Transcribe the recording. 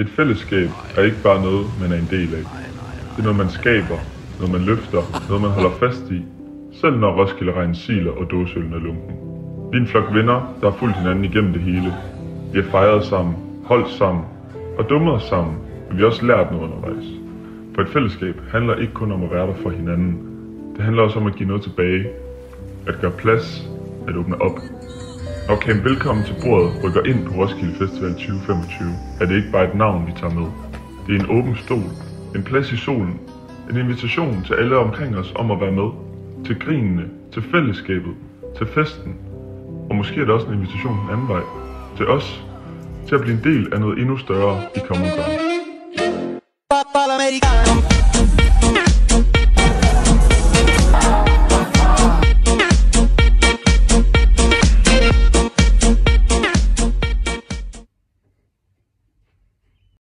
Et fællesskab er ikke bare noget, man er en del af. Det er noget, man skaber, noget man løfter, noget man holder fast i, selv når Roskilde-regn siler og dåseøllen er lunken. Vi er en flok venner, der har fulgt hinanden igennem det hele. Vi har fejret sammen, holdt sammen og dummet os sammen, men vi har også lært noget undervejs. For et fællesskab handler ikke kun om at være der for hinanden. Det handler også om at give noget tilbage, at gøre plads, at åbne op. Når Camp Velkommen til bordet rykker ind på Roskilde Festival 2025, er det ikke bare et navn, vi tager med. Det er en åben stol, en plads i solen, en invitation til alle omkring os om at være med. Til grinene, til fællesskabet, til festen. Og måske er det også en invitation den anden vej. Til os. Til at blive en del af noget endnu større i Common Ground.